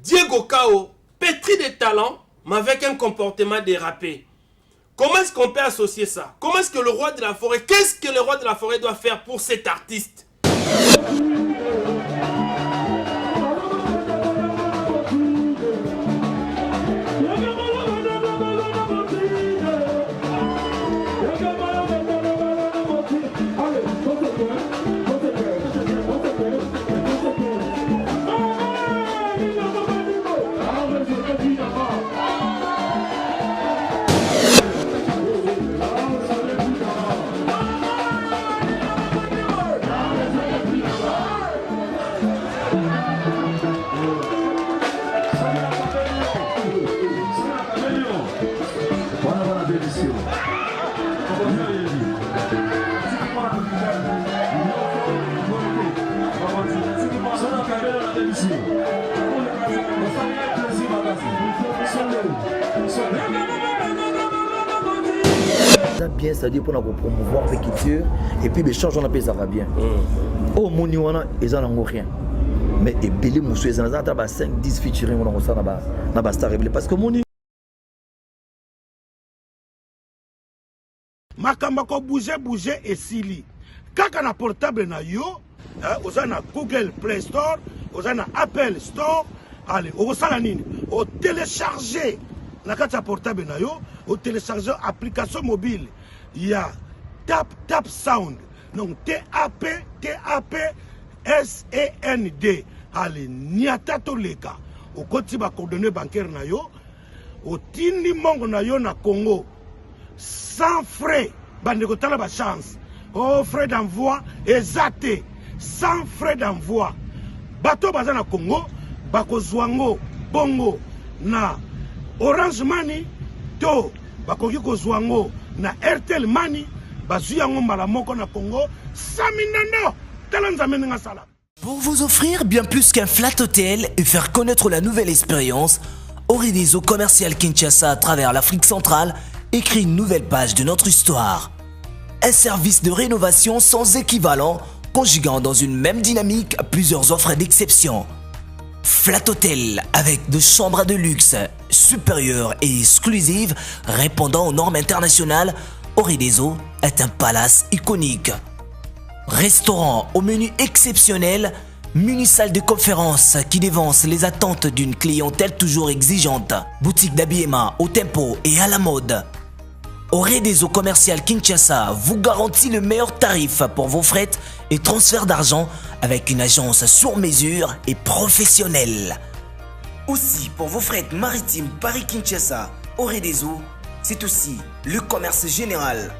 Diego Cao, pétri de talent, mais avec un comportement dérapé. Comment est-ce qu'on peut associer ça? Comment est-ce que le roi de la forêt, qu'est-ce que le roi de la forêt doit faire pour cet artiste? Bien, c'est-à-dire pour promouvoir la culture et puis les changes on appelle ça va bien. Oh mon niwana ils en ont rien. Mais et belé moussou ils en ont 5 10 featuring on ça na ba star parce que mon makamba ko bouger et sili kaka na portable na yo oza na Google Play Store oza na Apple Store allez osala nini o télécharger na kati ya portable na yo o télécharger application mobile ya tap sound donc TAP-SAND allez niata to leka o koti ba coordonnées bancaires na yo o tindi mongo na yo na Congo sans frais, bandeko tala ba chance. Oh, frais d'envoi, exacté. Sans frais d'envoi. Bato bazana Congo, bako zwango, bongo, na Orange Money, to, bako kiko zwango, na Airtel Money, bazuyango malamoko na Congo, saminano, talanzamene nga salam. Pour vous offrir bien plus qu'un flat hôtel et faire connaître la nouvelle expérience, Oridezo Commercial Kinshasa à travers l'Afrique centrale écrit une nouvelle page de notre histoire. Un service de rénovation sans équivalent, conjuguant dans une même dynamique plusieurs offres d'exception. Flat Hotel avec de chambres de luxe, supérieures et exclusives, répondant aux normes internationales, Oridezo est un palace iconique. Restaurant au menu exceptionnel, muni-salle de conférence qui dévance les attentes d'une clientèle toujours exigeante. Boutique d'habillement au tempo et à la mode. Oridezo Commercial Kinshasa vous garantit le meilleur tarif pour vos frais et transferts d'argent avec une agence sur mesure et professionnelle. Aussi, pour vos frais maritimes Paris-Kinshasa, Oridezo, c'est aussi le commerce général.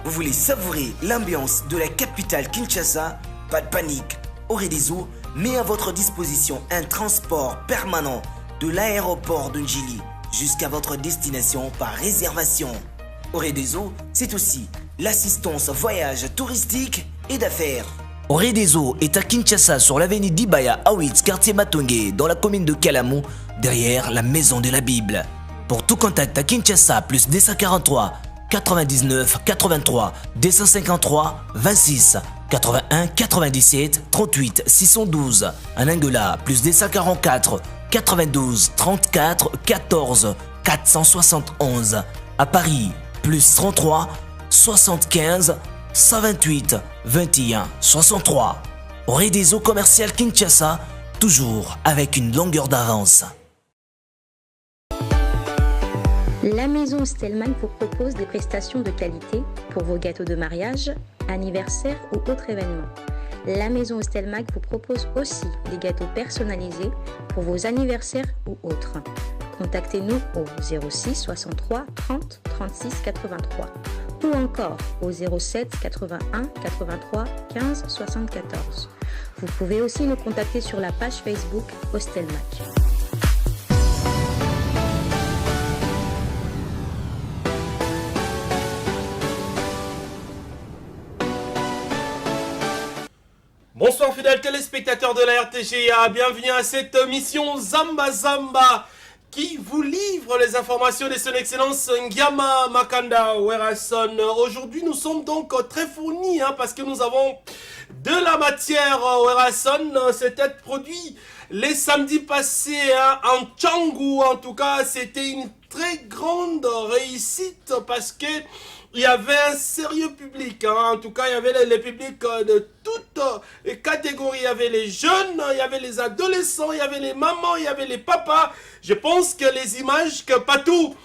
Vous voulez savourer l'ambiance de la capitale Kinshasa? Pas de panique. Oridezo met à votre disposition un transport permanent de l'aéroport de Njili jusqu'à votre destination par réservation. Oridezo, c'est aussi l'assistance voyage touristique et d'affaires. Oridezo est à Kinshasa sur l'avenue d'Ibaya Awitz, quartier Matonge, dans la commune de Kalamu, derrière la maison de la Bible. Pour tout contact à Kinshasa, plus 243 99 83 253 26 81 97 38 612. En Angola, plus 244 92 34 14 471. À Paris, plus 33 75 128 21 63. Oridezo Commercial Kinshasa, toujours avec une longueur d'avance. La maison Stelman vous propose des prestations de qualité pour vos gâteaux de mariage, anniversaire ou autres événements. La maison Stelman vous propose aussi des gâteaux personnalisés pour vos anniversaires ou autres. Contactez-nous au 06 63 30 36 83 ou encore au 07 81 83 15 74. Vous pouvez aussi nous contacter sur la page Facebook Hostelmac. Bonsoir fidèles téléspectateurs de la RTGA, bienvenue à cette mission Zamba Zamba qui vous livre les informations de son excellence Ngiama Makanda Werason. Aujourd'hui nous sommes donc très fournis parce que nous avons de la matière Werason, c'est être produit les samedis passés hein, en Tchangou. En tout cas, c'était une très grande réussite parce que il y avait un sérieux public. Hein. En tout cas, il y avait les publics de toutes les catégories. Il y avait les jeunes, il y avait les adolescents, il y avait les mamans, il y avait les papas. Je pense que les images que Patou,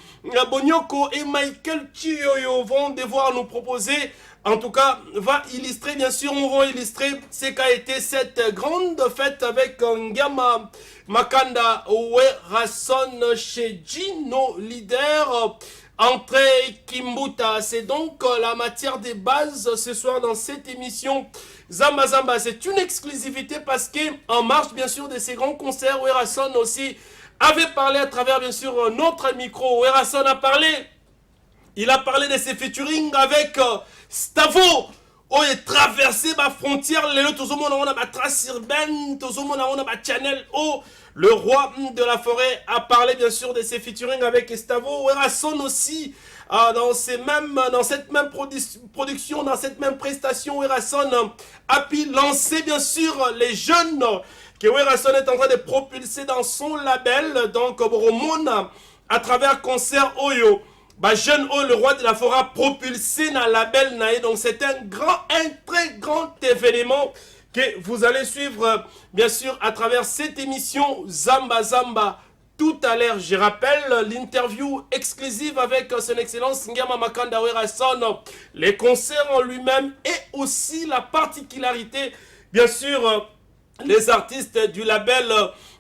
Bonyoko et Michael Chiyoyo vont devoir nous proposer, en tout cas, va illustrer, bien sûr, on va illustrer ce qu'a été cette grande fête avec Ngama Makanda Werason chez Gino Leader. Entrée Kimbuta, c'est donc la matière des bases ce soir dans cette émission Zamba Zamba. C'est une exclusivité parce que en marge bien sûr de ces grands concerts, Werason aussi avait parlé à travers bien sûr notre micro. Werason a parlé, il a parlé de ses featuring avec Stavo. Oh, il traversé ma frontière, les autres, on a ma trace urbaine, on a ma channel. Oh, le roi de la forêt a parlé bien sûr de ses featuring avec Estavo. Werason aussi, dans cette même production, dans cette même prestation, Werason a pu lancer bien sûr les jeunes que Werason est en train de propulser dans son label, donc Boromona, à travers concert Oyo. Bah, jeune oh, le roi de la forêt propulsé dans la belle naïe. Donc c'est un très grand événement que vous allez suivre bien sûr à travers cette émission Zamba Zamba tout à l'heure. Je rappelle l'interview exclusive avec son excellence Ngama Makanda Werason, les concerts en lui-même et aussi la particularité bien sûr les artistes du label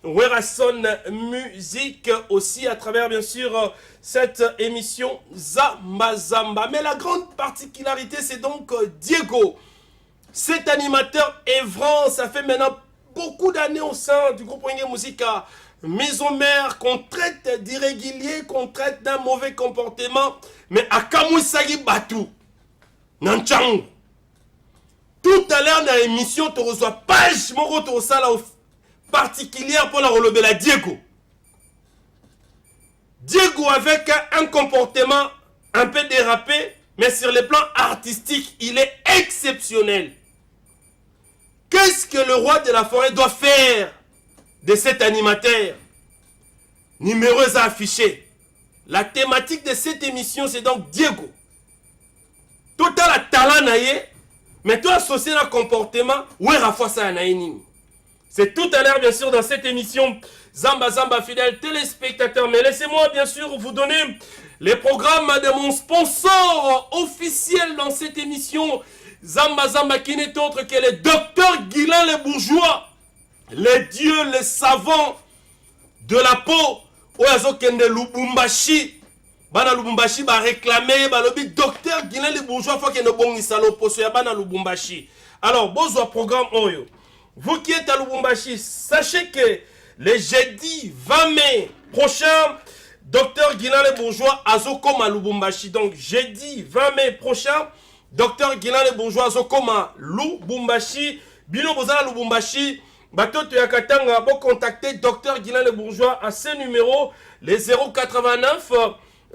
Werason Music aussi à travers bien sûr cette émission Zamba Zamba. Mais la grande particularité c'est donc Diego, cet animateur évrant. Ça fait maintenant beaucoup d'années au sein du groupe Wenge Musica Maison Mère qu'on traite d'irrégulier, qu'on traite d'un mauvais comportement, mais à Kamwisagi Batu Nanchang. Tout à l'heure dans l'émission, tu reçois page moko sala particulière pour la relever la Diego. Diego avec un comportement un peu dérapé, mais sur le plan artistique, il est exceptionnel. Qu'est-ce que le roi de la forêt doit faire de cet animateur? Numéro affiché. La thématique de cette émission, c'est donc Diego. Total talent naïe. Mais toi, associé à un comportement, ouais, Rafa, ça a c'est tout à l'heure, bien sûr, dans cette émission Zamba Zamba, fidèles téléspectateurs. Mais laissez-moi, bien sûr, vous donner les programmes de mon sponsor officiel dans cette émission Zamba Zamba, qui n'est autre que le docteur Guilain le Bourgeois, les dieux, les savants de la peau. Oyazo Kende Lubumbashi. Bana Lubumbashi ba réclamer ba lobi docteur Guilain le Bourgeois faut qu'il ne bon isalo poso ya bana Lubumbashi. Alors bozo programme oyo. Vous qui êtes à Lubumbashi, sachez que le jeudi 20 mai prochain, docteur Guilain le Bourgeois azokoma Lubumbashi. Donc jeudi 20 mai prochain, docteur Guilain le Bourgeois azokoma Lubumbashi. Bino bozala Lubumbashi. Batoto ya Katanga bo contacter docteur Guilain le Bourgeois à ce numéro les 089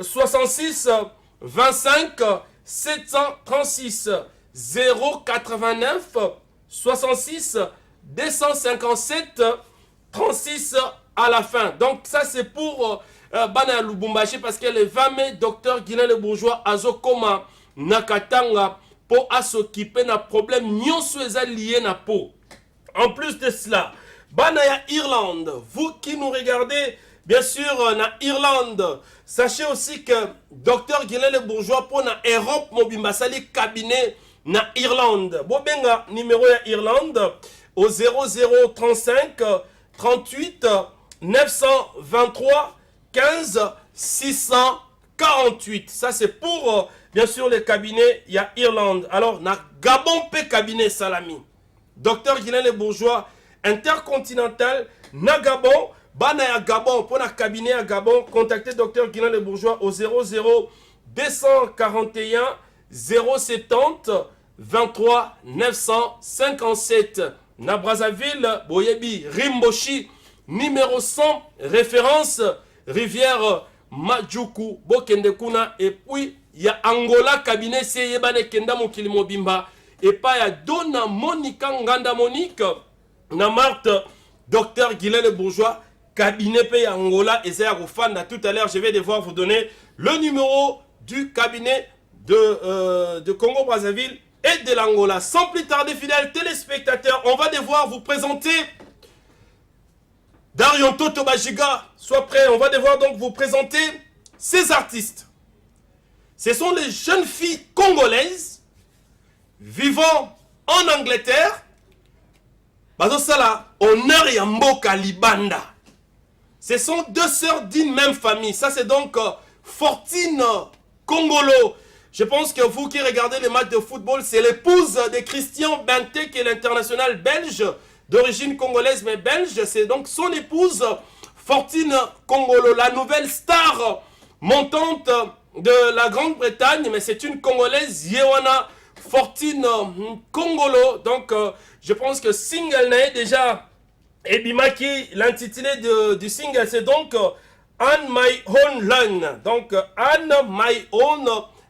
66 25 736 089 66 257 36 à la fin. Donc ça c'est pour Bana Lubumbashi parce que le 20 mai docteur Guilain le Bourgeois azokoma Nakatanga pour s'occuper d'un problème nyonso eza lié na peau. En plus de cela, Banaya Irlande, vous qui nous regardez, bien sûr, na Irlande, sachez aussi que Dr Guilain le Bourgeois pour na Europe, mobimba sali cabinet na Irlande. Bobenga numéro ya Irlande au 0035 38 923 15 648. Ça c'est pour bien sûr le cabinet ya Irlande. Alors na Gabon pe cabinet Salami. Docteur Guilain le Bourgeois intercontinental na Gabon, bana ya Gabon pour na cabinet à Gabon, contactez Docteur Guilain le Bourgeois au 00 241 070 23 957. Na Brazzaville, Boyebi, Rimboshi, numéro 100, référence Rivière Majuku, Bokendekuna, et puis il y a Angola, cabinet Seyebane Kenda Mokilimo Bimba. Et pas ya Dona Monica Nganda Monique, na Marthe Docteur Guylaine Bourgeois, cabinet Pays Angola, et Zéa Rofanda. Tout à l'heure, je vais devoir vous donner le numéro du cabinet de Congo-Brazzaville et de l'Angola. Sans plus tarder, fidèles téléspectateurs, on va devoir vous présenter Darion Toto Bajiga. Sois prêt, on va devoir donc vous présenter ces artistes. Ce sont les jeunes filles congolaises vivant en Angleterre. Bazosala, honneur et Mboka Libanda. Ce sont deux sœurs d'une même famille. Ça, c'est donc Fortine Congolo. Je pense que vous qui regardez les matchs de football, c'est l'épouse de Christian Benté, qui est l'international belge, d'origine congolaise, mais belge. C'est donc son épouse, Fortine Congolo, la nouvelle star montante de la Grande-Bretagne. Mais c'est une Congolaise, Yewana Fortine Congolo. Donc, je pense que single n'est déjà... Et Bimaki, l'intitulé du single, c'est donc On My Own Lane. Donc, On My Own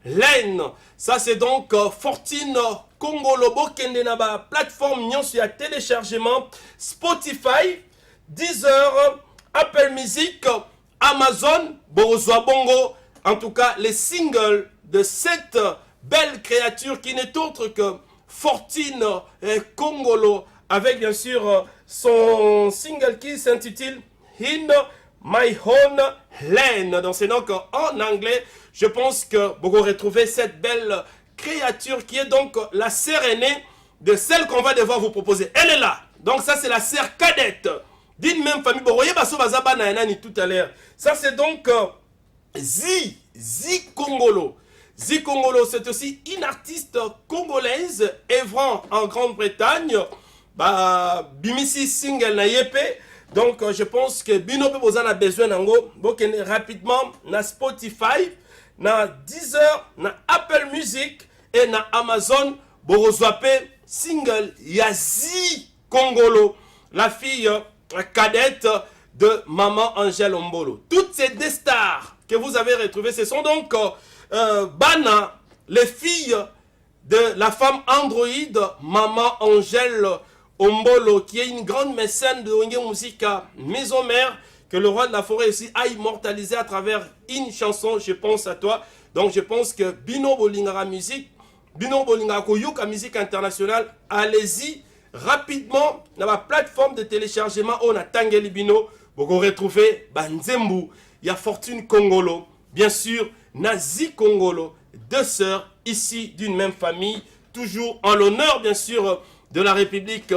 Lane. Ça, c'est donc Fortine Congolo Bokendenaba, plateforme Nyon sur téléchargement, Spotify, Deezer, Apple Music, Amazon, Borozwa Bongo. En tout cas, les singles de cette belle créature qui n'est autre que Fortine Congolo, avec bien sûr son single qui s'intitule In My Own Lane. Donc c'est donc en anglais. Je pense que vous retrouvez cette belle créature qui est donc la sœur aînée de celle qu'on va devoir vous proposer. Elle est là. Donc ça c'est la sœur cadette d'une même famille. Vous voyez tout à l'heure. Ça c'est donc Zi Congolo. Zi Congolo, c'est aussi une artiste congolaise œuvrant en Grande-Bretagne. Bimisi single na yepé. Donc je pense que Bino peut a besoin d'ango. Donc rapidement na Spotify, na Deezer, na Apple Music et na Amazon. Borozwape single Yazi Congolo, la fille cadette de Maman Angèle Ombolo. Toutes ces deux stars que vous avez retrouvées, ce sont donc Bana, les filles de la femme androïde Maman Angèle Ombolo, qui est une grande mécène de Wenge Musica, maison mère, que le roi de la forêt aussi a immortalisé à travers une chanson, Je pense à toi. Donc je pense que Bino Bolingara Musique, Bino Bolingara Koyoka Musique Internationale, allez-y rapidement dans la plateforme de téléchargement, on a Tangeli Bino, vous retrouvez Banzembu, il y a Fortune Congolo, bien sûr, Nazi Congolo, deux sœurs ici d'une même famille, toujours en l'honneur bien sûr de la République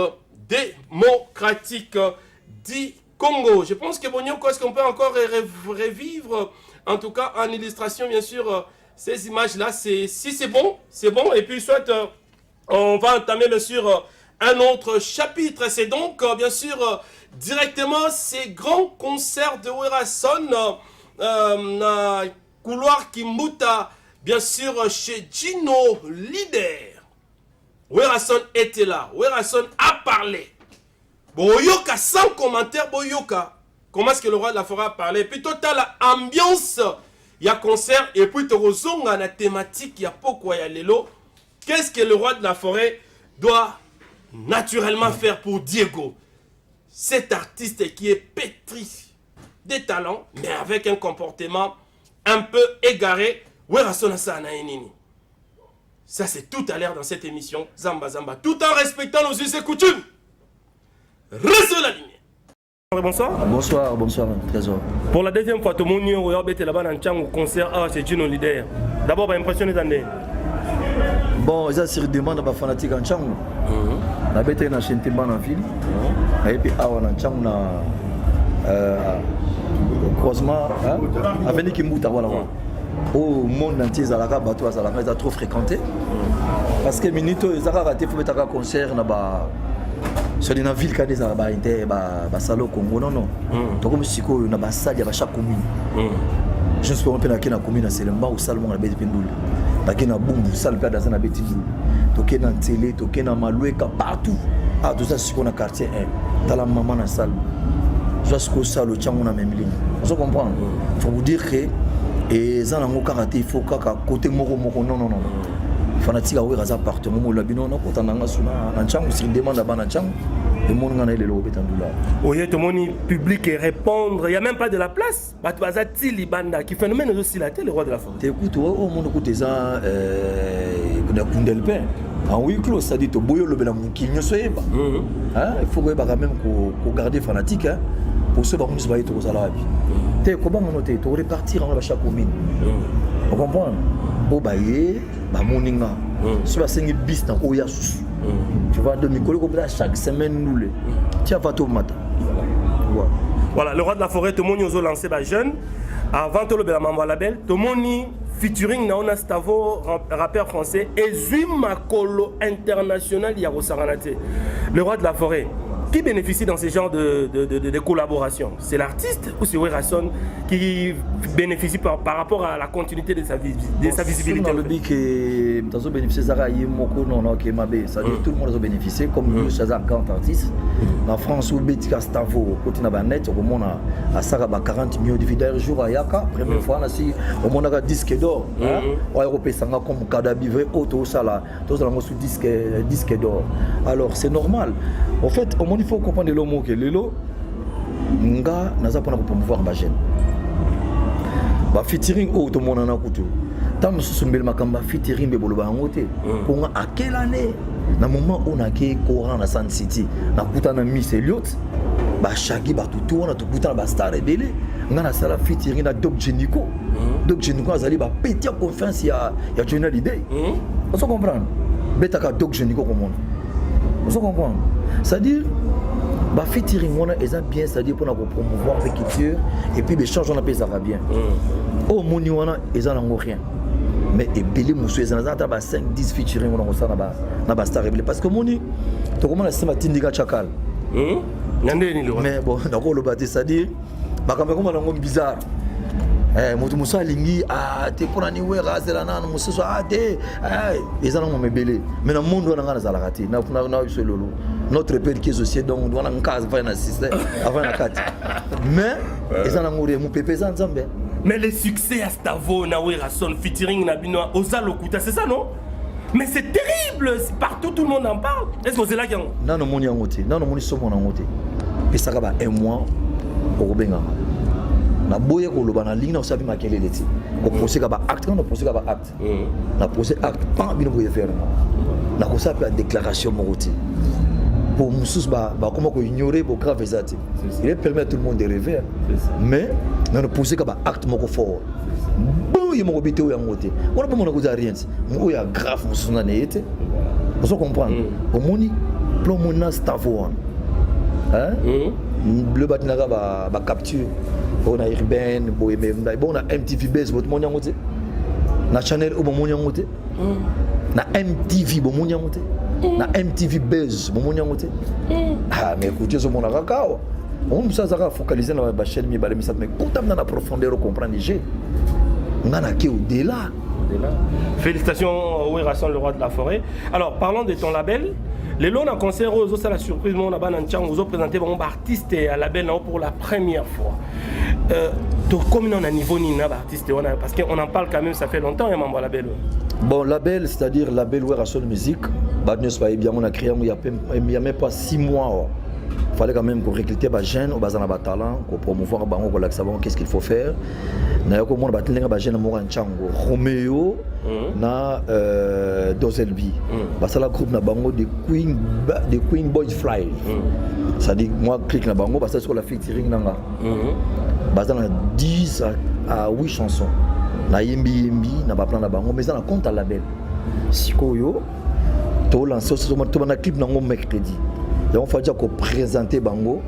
démocratique du Congo. Je pense que Bonyoko, est-ce qu'on peut encore revivre, en tout cas en illustration, bien sûr, ces images-là. Si c'est bon, c'est bon. Et puis, soit on va entamer, bien sûr, un autre chapitre. C'est donc, bien sûr, directement ces grands concerts de Werason, couloir Kimbuta, bien sûr, chez Gino Leader. Werason était là. Werason a parlé. Boyoka sans commentaire, Boyoka. Comment est-ce que le roi de la forêt a parlé? Puis total ambiance, il y a concert et puis torozonga la thématique, il y a pourquoi il y a l'élo. Qu'est-ce que le roi de la forêt doit naturellement faire pour Diego? Cet artiste qui est pétri des talents, mais avec un comportement un peu égaré. Werason a ça na enini. Ça, c'est tout à l'heure dans cette émission, Zamba Zamba, tout en respectant nos us et coutumes. Reste la ligne. Bonsoir. Bonsoir, bonsoir, Trésor. Pour la deuxième fois, tout le monde est là-bas dans le concert chez Gino Leader. D'abord, impressionné d'année. Bon, ça, c'est une demande à fanatique en Tchang. On a été dans la chaîne Timban en ville. Et puis, en Tchang, on a croisement avec Kimbuta. Voilà. Au monde entier, Zalaka, Bato, Zalaka, ils ont trop fréquenté. Parce que Minito, ils ont raté un concert sur la ville, quand ils ont été à Salo Congo. Non, non. Donc, comme si on a une salle, il y a chaque commune. Je ne sais pas si on a une commune, c'est le Mao Salmon, la bête Pendoul. Il y a une boum, salle père dans la bête Pendoul. Il y a une télé, il y a une maloueka, partout. Ah, tout ça, c'est qu'on a quartier 1. Dans la maman dans la salle. Je sais que ça, le tchang, on a même ligne. Vous comprenez? Il faut vous dire que. Et ça, il faut que côté moko non non non. Fanatique a ouvert un appartement au labino, on a quand on a sur un chang, c'est une demande à Banachang. Le monde a les lobes là. Oui, tout le monde public et répondre. Il n'y a même pas de la place. Batouazati Libanda qui phénomène aussi la télé, le roi de la forêt. Écoute, au monde écoute ça, en huis clos, ça dit que boyo le bela qui ne soit pas. Il faut quand même qu'on garde fanatique pour ceux qui sont au salaire. Tu comment on note, tu repartir en chaque commune. Vous comprenez? Au baye, ba moninga. Soit 5 bis dans Oyasus. Tu vois, de Nicolo comme ça chaque semaine nous les. Tu vas tout matin. Voilà, le roi de la forêt, tout le monde a lancé les jeunes. Avant tout le Mambo label, tout le monde featuring Naona Stavo, rappeur français, et Zumakolo international Yarosaranate. Le roi de la forêt. Qui bénéficie dans ce genre de collaboration? C'est l'artiste ou c'est Werrason qui bénéficie par rapport à la continuité de sa visibilité? Dans le but que dans bénéficier ça y moko non qui mabé, ça dit tout le monde a bénéficié comme nous Shazam 40 artistes. En France où Betika Stavo côté na banet au monde à ça 40 millions de vidéos jour à Yaka première fois là si au monde a disque d'or hein au européen ça comme Kadabi vrai auto ça là tous là sous disque d'or. Alors c'est normal. En fait au monde il faut comprendre le mot que lelo nga naza pona ko promouvoir ba jeune ba featuring au to mona na kutu tam susu mbele makamba featuring be bolo ba ngote ko nga à quelle année na moment on a ke courant na Sun City na kuta na Miss Elliot ba shagi ba tutu on a to kuta ba star rebelle nga na sala featuring na Doc Geniko Doc Geniko azali ba petit confiance ya Johnny Hallyday on se comprendre betaka Doc Geniko comme on se comprendre c'est-à-dire bah featuring on a bien c'est-à-dire pour promouvoir la culture et puis les changes on appelle ça va bien au moni on a rien mais et belé monsieur ça na ba 5 10 featuring on ça na ba star parce que moni to comment la sema tindika chakal mais bon d'accord le bâti c'est-à-dire bah quand même on bizarre moto muso alingi te pona ni wera zela nana muso te ezana mo mebele mais na monde on a za la raté na lolo notre père qui est associé donc on a un cas avant un système avant la carte mais ezana ngure mu pepe za nzambe mais le succès à Stavo na Werrason featuring na bino Ozalokuta c'est ça non? Mais c'est terrible, partout tout le monde en parle. Est-ce que c'est là qu'il y a non moni ngote non moni somo na ngote et ça va un mois au benga na boye ko loba na ligne na sabi makelele ti ko procès ka ba acte na procès ka ba acte na procès acte pas bino ko faire na ko sapi la déclaration moroti pour musus ba comment ko ignorer pour grave zati il permet à tout le monde de rêver mais na procès ka ba acte moko fort bon il moko bité o yangote on pas mona ko za rien mo ya grave musus na nete on se comprend au moni plan mona Stavo hein le batinaga ba capture on a urbaine bon na MTV base votre monde yangote na channel au monde yangote na MTV bon monde yangote na MTV base bon monde yangote mais écoutez ce monde akakawa on peut ça focaliser na ba chaîne mi ba mi ça mais quand dans la profondeur comprendre j'ai on a qui au-delà. Félicitations Werrason le roi de la forêt. Alors parlons de ton label. Les lots en concert aux autres, la surprise, on a présenté un artiste à label pour la première fois. Comme on a niveau Nina artiste, parce qu'on en parle quand même, ça fait longtemps, il y a un label. Bon, label, c'est-à-dire label Werrason Musique, on a créé il n'y a même pas 6 mois. Il fallait quand même qu'on recrute des jeunes, on a des talents, qu'on promouvoir, qu'on savoir qu'est-ce qu'il faut faire. On a des jeunes Roméo, na Dozelbi. Parce que la groupe na bango de Queen Boys Fly. Ça dit moi clique na bango parce que sur la featuring nanga. Basé dans 10 à 8 chansons. Na yembi na ba plan na bango mais ça na compte à label. Sikoyo to lancer sur na clip nango mercredi. Donc, il faut dire qu'on présente Bango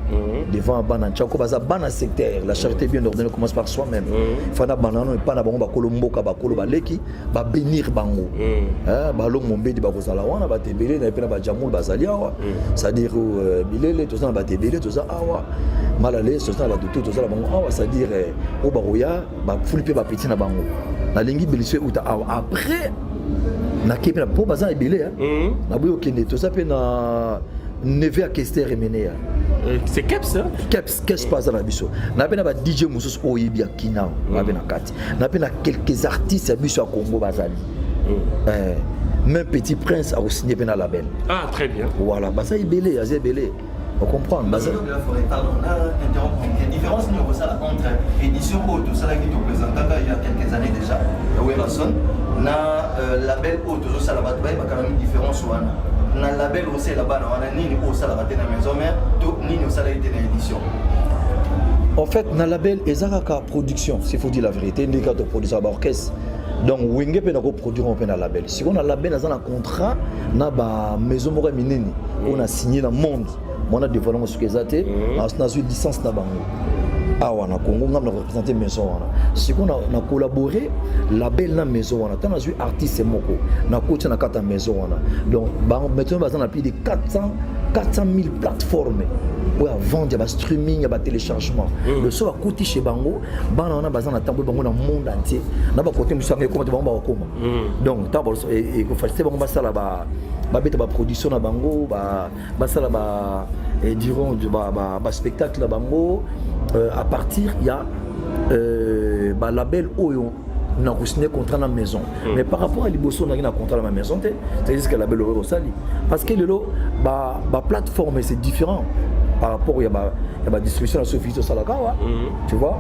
devant Banan Tchako, parce que secteur, la charité bien ordonnée commence par soi-même. Il faut que Banan et pas Bango, Bakolombo, Bakolo, Baleki, va bénir Bango. Balong Mombe, Bakosalawana, Batebele, n'a Jamou, Basalia, c'est-à-dire Bilele, tout ça, Batebele, tout ça, Malale, tout ça, tout ça, c'est-à-dire au Barouya, Foulipe, Petit Bango. La lingue Bélissué, après, na kepi na po bazan ebele na boyo kende to sape na neve à Kester et Ménéa. C'est Keps, hein? Keps passe dans la biso. Na bena ba DJ Moussous Oyebia Kina, na bena kati. Na bena quelques artistes à biso à Congo Bazali. Même Petit Prince a signé bena label. Ah très bien. Voilà, bah ça ebele, azé ebele. Faut comprendre. Pardon, on a interrompu. Il y a une différence entre édition haute, ça l'a dit au présentant il y a quelques années déjà, Weberson, na label haute, ça l'a battu, il y a quand même une différence. Na label aussi là-bas, on a ni au ça l'a battu dans la maison mère, ni au ça l'a été dans l'édition. En fait, na label, ezaka production, s'il faut dire la vérité, les gars de production à orchestre. Donc, Wenge peut nous produire un peu dans label. Si on a label, on a un contrat, on a une maison minini, on a signé dans le monde. On a développé ce qu'ils ont été, on a eu une licence dans le Bango. Ah, on a Congo, on a représenté la maison. Si on a collaboré, label dans la maison, on a eu artiste et moko, on a coaché dans la maison. Donc, maintenant, on a plus de 400 000 plateformes. Oui, à vendre, il y a des streaming, il y a des téléchargements. Le soir, à côté chez Bango, on a besoin de dans le monde entier. On a côté de comment. Donc, il faut faire la production à Bango, diront spectacle à Bango. À partir, il y a label Oyo. On a signé contrat dans la maison. Mais par rapport à l'Ibosso, on a un contrat dans la maison. C'est-à-dire que la label Oyo Sali. Parce que la plateforme, c'est différent. Par rapport à la distribution de la Sophie Salaka, tu vois,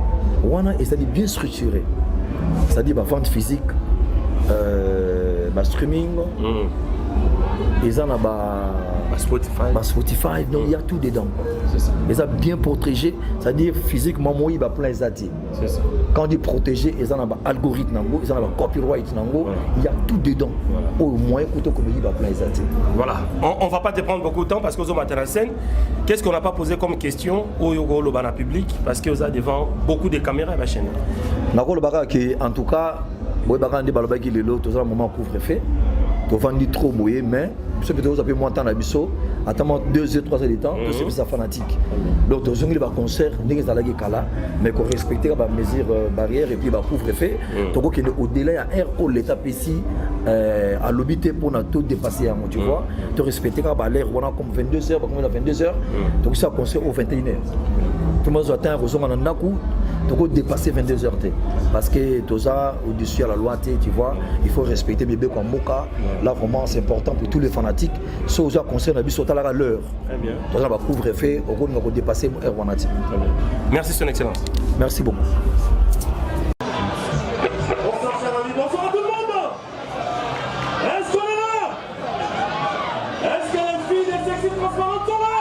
on a bien structuré. C'est-à-dire la vente physique, streaming, ils ont Spotify, donc il y a tout dedans. Ils ont bien protégé, c'est-à-dire physiquement, il y a plein d'atouts. Quand on dit protégé, ils ont un algorithme, ils ont un copyright, il y a tout dedans. Au moins, il y a plein d'atouts. Voilà, on ne va pas te prendre beaucoup de temps parce que vous êtes en scène. Qu'est-ce qu'on n'a pas posé comme question au Yogo Lobana public parce que vous avez devant beaucoup de caméras à la chaîne. En tout cas, vous avez un moment couvre-feu. Tu vas dire trop mouillé, mais je peux te moins de temps à Bisso, attends 2 heures, 3 heures de temps, c'est ça fanatique. Donc, tu as un concert, mais il faut respecter les mesures barrières et puis les couvre-feu. Donc, au-delà, il y a un l'état ici à l'obité pour tout dépasser, tu vois. Tu respectes l'air, comme 22h, comme 22h, donc ça concert au 21h. Tout le monde attend un raison en un coup. Tu peux dépasser 22h parce que tu as au-dessus à la loi, tu vois, il faut respecter bébé comme Moka. Là vraiment c'est important pour tous les fanatiques. Si vous avez conseillé à sauter à l'heure, tu as couvre-feu, on va dépasser l'heure. Merci son excellence. Merci beaucoup. Bonsoir à tout le monde. Est-ce qu'on est là? Est-ce que les filles des sexy transparentes sont là?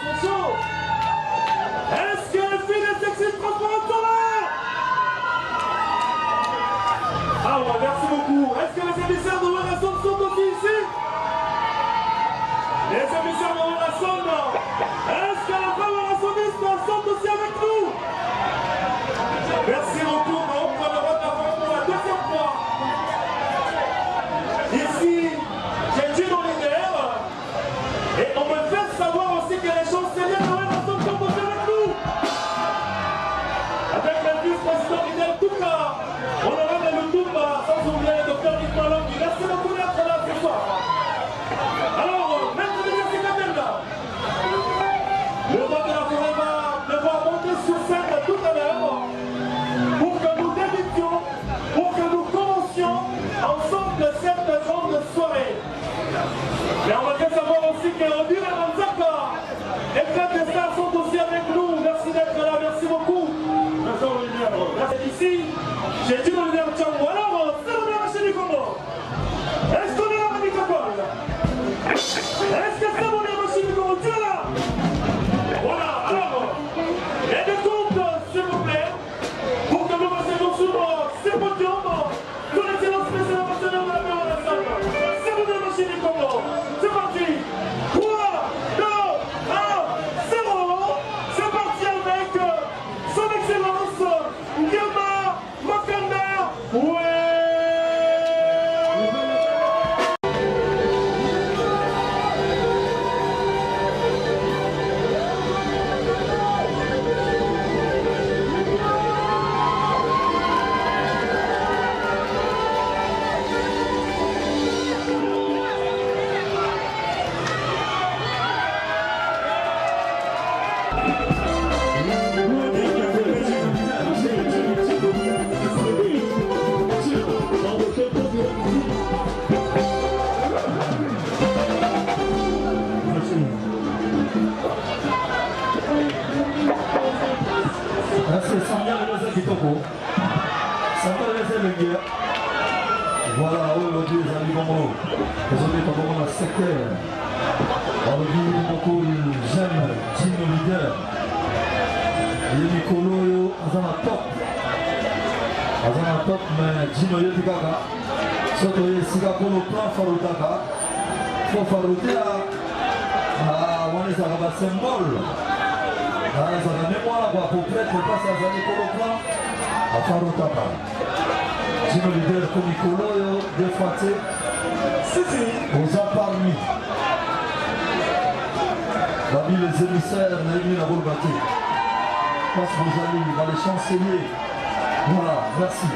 C'est chaud. Est-ce que les filles des sexy transparentes sont là? Ah ouais, merci beaucoup. Est-ce que les émissaires de Werason sont aussi ici? Les émissaires de Werason, est-ce que les femmes Werassonistes sont aussi avec nous? Merci beaucoup, on prend le droit d'avoir pour la deuxième fois. Ici, j'ai dû dans l'hiver et on me fait savoir aussi que les chanceliers de Werason sont aussi avec nous. Avec le vice-président Fidel Touka, honorable Lutumba, sans oublier le docteur Yves Malongi. kitoko Santa laissez le gars voilà aujourd'hui les amis Bongo aujourd'hui dans le secteur aujourd'hui beaucoup j'aime Gino Leader et Nicolo Azana top mais Gino Yeti Gaga surtout il siga pour le plan Farutaka faut Faruta on est à la symbole la mémoire pour prêtre passe à Zani pour le plan à Farutaka Gino Leader pour Nicolo de Faté aux parmi parmi les émissaires de la Bourbaté passe vos amis dans les chanceliers voilà merci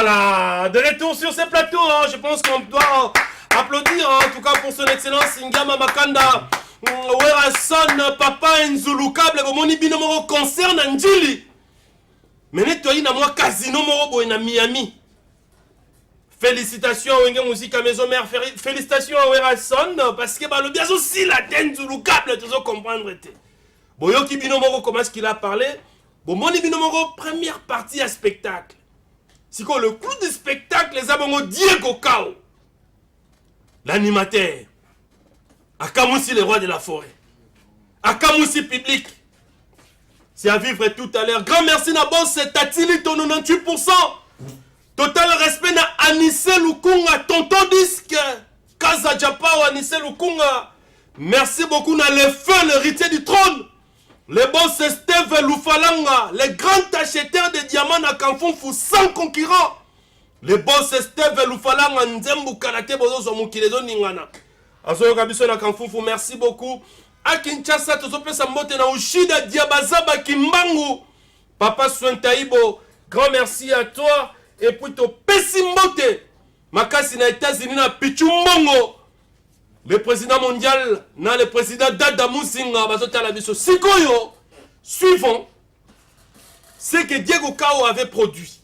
Voilà, de retour sur ce plateau, hein, je pense qu'on doit applaudir, hein, en tout cas pour son excellence Ngama Makanda. Werason, papa Nzulu Kable, bomoni bino moro concert na Njili. Mais nettoyé na moi casino moro boy na Miami. Félicitations à Wenge Musique à Maison Mère, félicitations à Werason, parce que bah, le bien aussi la den Nzulu Kable, tu dois comprendre. Boyoki bino moro, comment est-ce qu'il a parlé? Bomoni bino moro, première partie à spectacle. C'est quoi le clou du spectacle, les abonnés Diego Kao, l'animateur. Akamoussi, le roi de la forêt. Akamoussi public. C'est à vivre tout à l'heure. Grand merci na boss, c'est Tatili, ton 98%. Total respect na Anissé Lukunga, tonton disque. Kaza Japao, Anissé Lukunga. Merci beaucoup na le feu, l'héritier du trône. Le boss c'est Steve Lufalanga, le grand acheteur de diamants na Kanfunfu sans concurrent. Le boss c'est Steve Lufalanga, Nzembu Kalate Bozo Somukilezo Ningana. Merci beaucoup. À Kinshasa, tu as mbote na Ushida Diabazaba Kimbangu. Papa Swentaïbo, grand merci à toi. Et puis tu Pessimbote. Makasi na États-Unis na Pichumbongo. Le président mondial, na le président Dada Musinga, Bazota la biso. Sikoyo, suivant ce que Diego Kao avait produit.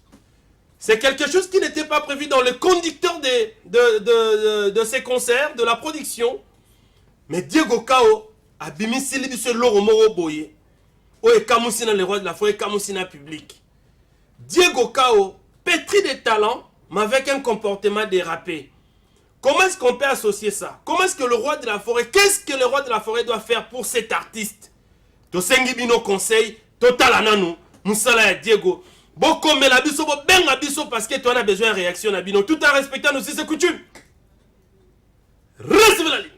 C'est quelque chose qui n'était pas prévu dans le conducteur de ces concerts, de la production. Mais Diego Kao a bimisi libiso loro moro boye. Oye Kamousina le roi de la forêt, Kamousina public. Diego Kao, pétri de talent, mais avec un comportement dérapé. Comment est-ce qu'on peut associer ça? Comment est-ce que le roi de la forêt, qu'est-ce que le roi de la forêt doit faire pour cet artiste? Tosengi bino conseil, total ananou, Moussala et Diego. Boko mais la biso, ben la biso parce que toi on a besoin de réaction à bino, tout en respectant aussi ses coutumes. Recevez la ligne.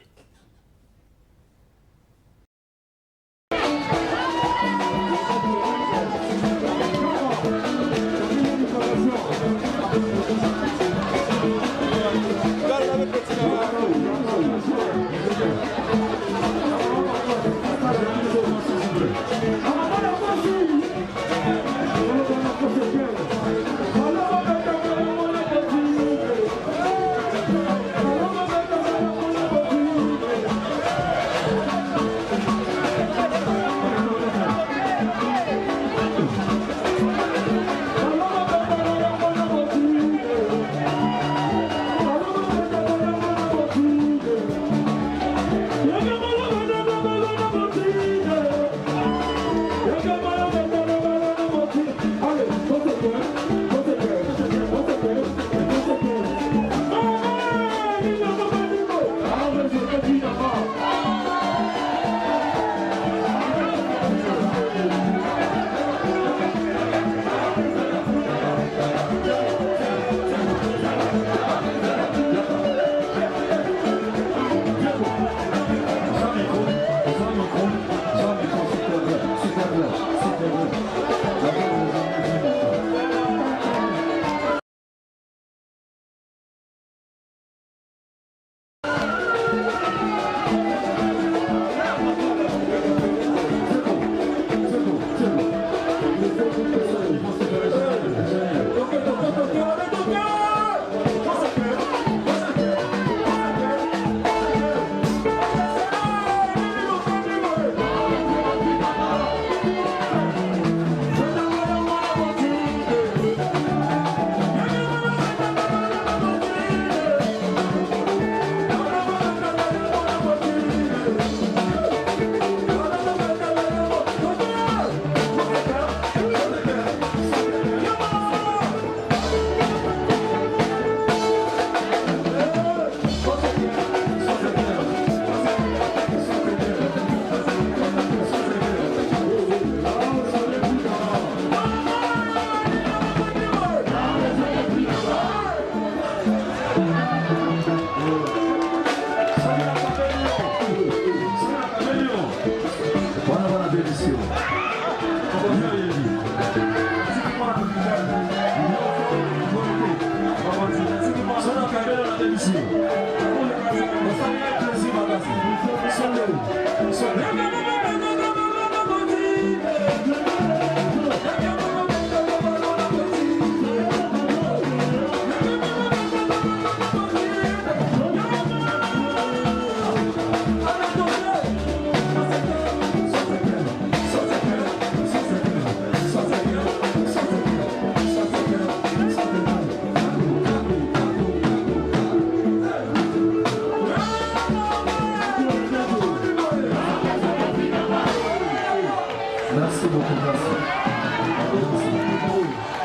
Merci beaucoup, merci.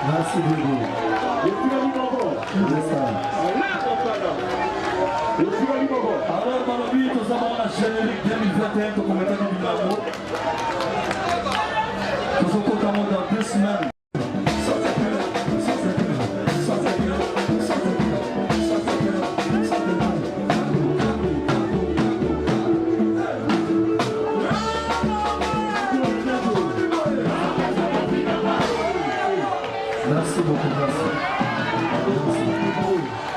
Merci beaucoup. Alors, Malobi, nous avons la générique 2021 pour commettre du Bilamo. Nous sommes totalement dans 2 semaines. Merci beaucoup, merci.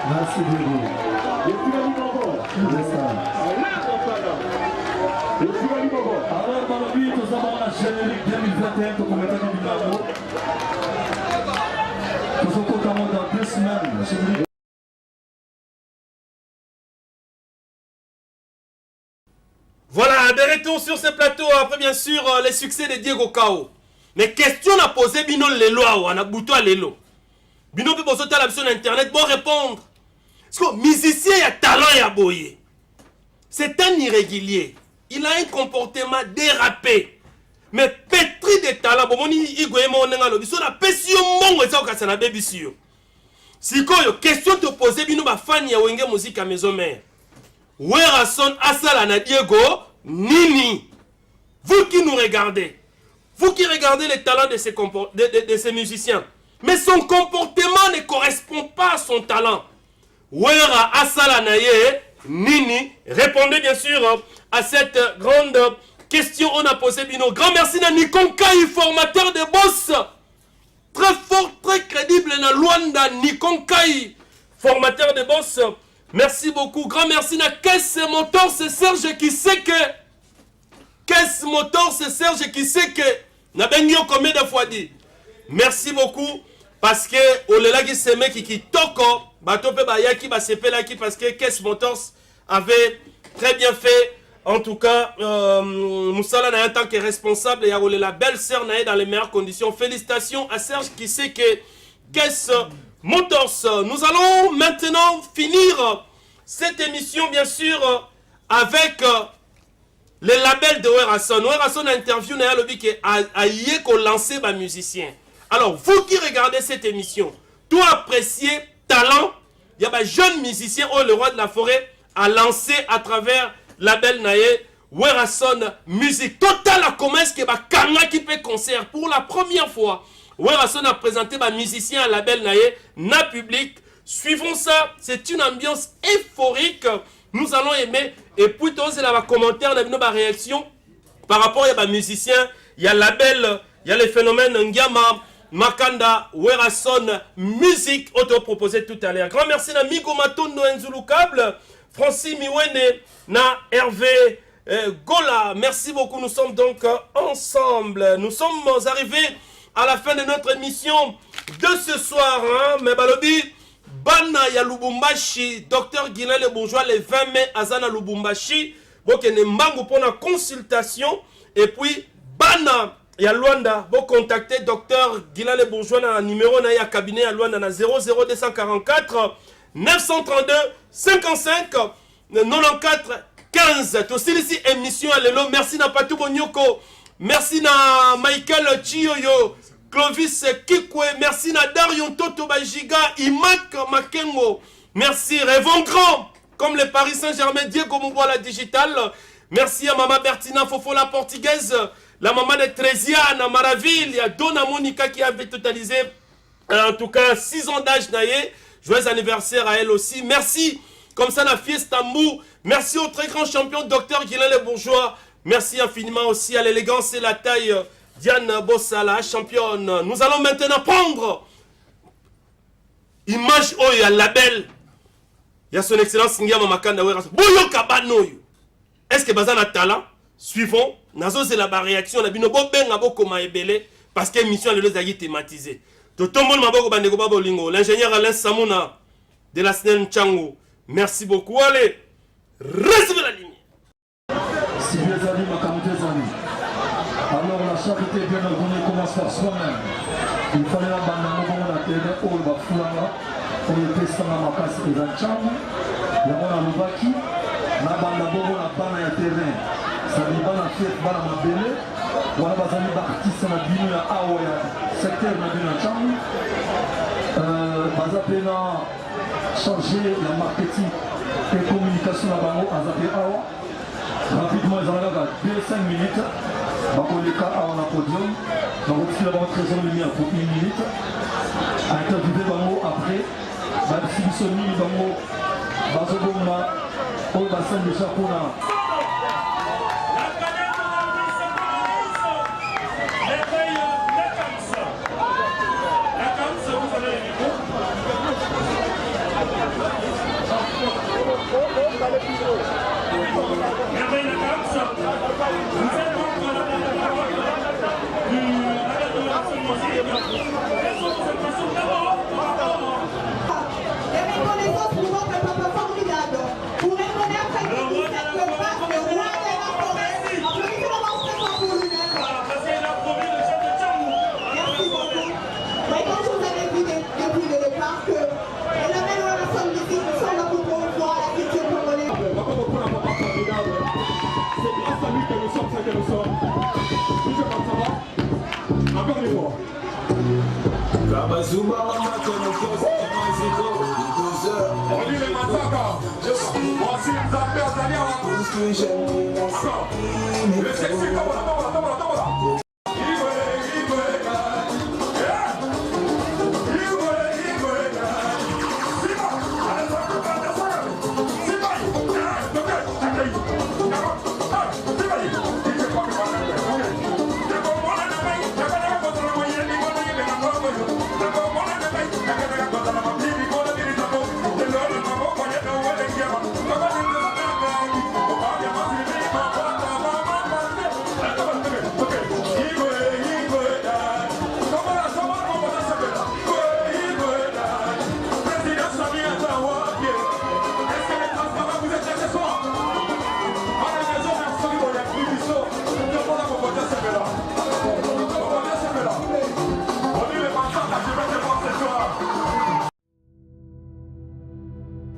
Merci beaucoup. Alors, Malobi, nous avons la générique 2021 pour commettre du Bilamo. Nous sommes totalement dans 2 semaines. Voilà, de retour sur ce plateau après bien sûr les succès de Diego Kao. Mais question à poser, bino lelo on a bouto à lelo. Bino peut poser la sur internet pour répondre. Parce que musicien a talent et a boyé. C'est un irrégulier. Il a un comportement dérapé. Mais pétri de talent. Bon, il goye mon nenga lobi. So la pesio mongo et ça au kasana baby sio. Si quoi question te poser, bino ba fan ya wenge musique à maison mère. Werason Asala na Diego Nini. Vous qui nous regardez, vous qui regardez les talents de ces musiciens, mais son comportement ne correspond pas à son talent. Wera Asala na ye Nini. Répondez bien sûr à cette grande question. On a posé Bino. Grand merci à Nikon Kai, formateur de boss. Très fort, très crédible na Luanda. Nikon Kai, formateur de boss. Merci beaucoup. Grand merci à Caisse Motor, c'est Serge qui sait que. Caisse Motor, c'est Serge qui sait que. N'a pas combien de fois dit. Merci beaucoup. Parce que, au delà de ces mecs qui toko, Batope Bayaki, Basepelaki, parce que Caisse Motors avait très bien fait. En tout cas, Moussala n'a en tant que responsable et a roulé la belle sœur Naé dans les meilleures conditions. Félicitations à Serge qui sait que Caisse Motors. Nous allons maintenant finir cette émission, bien sûr, avec le label de Werason. Werason a interviewé Naya Lobi qui a lancé ma musicien. Alors, vous qui regardez cette émission, tout apprécier talent, il y a un jeune musicien, le roi de la forêt, a lancé à travers label Naye Werason Musique. Total la commerce qui va Kanga qui fait concert pour la première fois. Werason a présenté ma musicien à label Naye na public. Suivons ça, c'est une ambiance euphorique. Nous allons aimer. Et puis, c'est là, commentaire, on a vu nos réactions par rapport à ma musicien. Il y a label, il y a les phénomènes Ngama, Makanda, Werason Musique, auto-proposé tout à l'heure. Grand merci à Migo Matondo Nzulu Câble, Francis Miwene, na Hervé Gola. Merci beaucoup, nous sommes donc ensemble. Nous sommes arrivés à la fin de notre émission de ce soir. Hein? Mais Balobi, Bana ya Lubumbashi, Dr Guilain Le Bourgeois, le 20 mai, Azana Lubumbashi, Bokene Mbangu pour la consultation. Et puis, Bana ya Luanda, vous contactez Dr Guilain Le Bourgeois dans le numéro na ya cabinet à Luanda na 00244 932 55 94 15. Aussi ici émission à l'élo. Merci na Patou Bonyoko. Merci na Michael Chioyo. Clovis Kikwe, merci na Darion Toto Bajiga, Imak Makengo, merci Rêvons Grand, comme le Paris Saint-Germain, Diego Mouboula Digital, merci à Maman Bertina Fofo la Portugaise, la maman de Trésiane, Maraville, il y a Donna Monica qui avait totalisé, en tout cas 6 ans d'âge naïe, joyeux anniversaire à elle aussi, merci, comme ça la Fiesta Mou, merci au très grand champion Dr Guilain Le Bourgeois, merci infiniment aussi à l'élégance et la taille, Diane Bossala, championne. Nous allons maintenant prendre image oh il y a label. Il y a son excellence Ngama Makanda Werason. Boyo Kabanoyo. Est-ce que Bazan a talent? Suivons. Nazo c'est la réaction. Na bino bo benga bo koma ebele parce que l'émission elle est thématisée. To tombol maboko bandeko babolingo. L'ingénieur Alain Samuna de la SNEN Tchango. Merci beaucoup. Allez, recevez la ligne. Si mes amis, ma communauté amis. Alors la charité bien ordonnée commence par soi-même. Il fallait la bande de la terre, au Bafulanga, pour le testament ma casse et la chambre, la mona Lubaki, la bande de la bande à terrain, ça dit pas la fête, pas la belle, wana bazali baartiste na bino ya awa ya secteur na bino ya ntango baza mpe na chargé ya marketing et communication na bango aza mpe awa rapidement ezala kaka 2-5 minutes bakoleka awa na podium bakotikila bango trésor lumière pour 1 minute interviewé bango après babisi biso nini bango bazoboma oyo basali deja mpona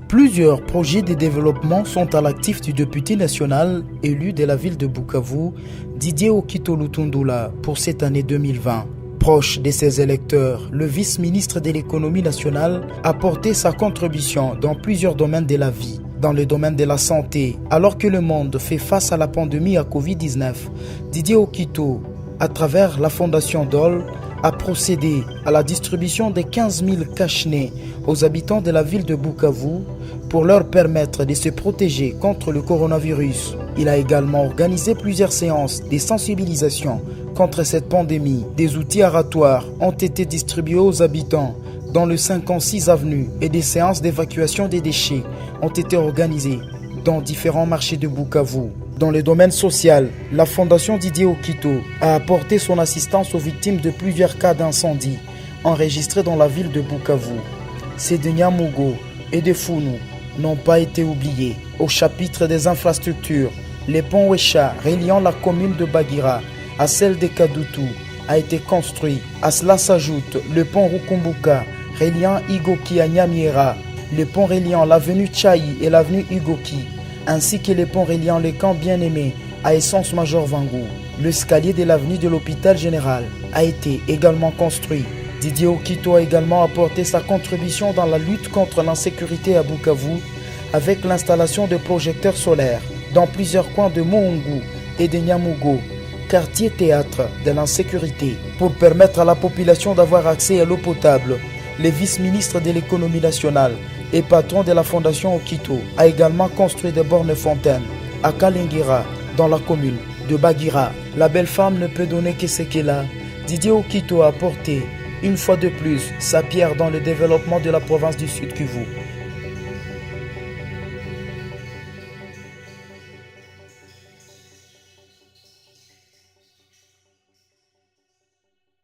Plusieurs projets de développement sont à l'actif du député national élu de la ville de Bukavu, Didier Okito Lutundula, pour cette année 2020. Proche de ses électeurs, le vice-ministre de l'économie nationale a porté sa contribution dans plusieurs domaines de la vie. Dans le domaine de la santé, alors que le monde fait face à la pandémie à Covid-19, Didier Okito, à travers la fondation DOL, a procédé à la distribution de 15 000 cache-nez aux habitants de la ville de Bukavu pour leur permettre de se protéger contre le coronavirus. Il a également organisé plusieurs séances de sensibilisation contre cette pandémie. Des outils aratoires ont été distribués aux habitants dans le 56 avenue et des séances d'évacuation des déchets ont été organisées dans différents marchés de Bukavu. Dans le domaine social, la fondation Didier Okito a apporté son assistance aux victimes de plusieurs cas d'incendie enregistrés dans la ville de Bukavu. Ces de Nyamugo et de Funu n'ont pas été oubliés. Au chapitre des infrastructures, le pont Wesha reliant la commune de Bagira à celle de Kadutu a été construit. À cela s'ajoute le pont Rukumbuka reliant Igoki à Nyamiera, le pont reliant l'avenue Tchaï et l'avenue Igoki, ainsi que le pont reliant le camp Bien-Aimé à Essence Major Vangou. L'escalier de l'avenue de l'hôpital général a été également construit. Didier Okito a également apporté sa contribution dans la lutte contre l'insécurité à Bukavu avec l'installation de projecteurs solaires dans plusieurs coins de Moungu et de Nyamugo, quartier théâtre de l'insécurité, pour permettre à la population d'avoir accès à l'eau potable. Le vice-ministre de l'économie nationale et patron de la fondation Okito a également construit des bornes fontaines à Kalingira, dans la commune de Bagira. La belle femme ne peut donner que ce qu'elle a. Didier Okito a apporté une fois de plus sa pierre dans le développement de la province du Sud Kivu.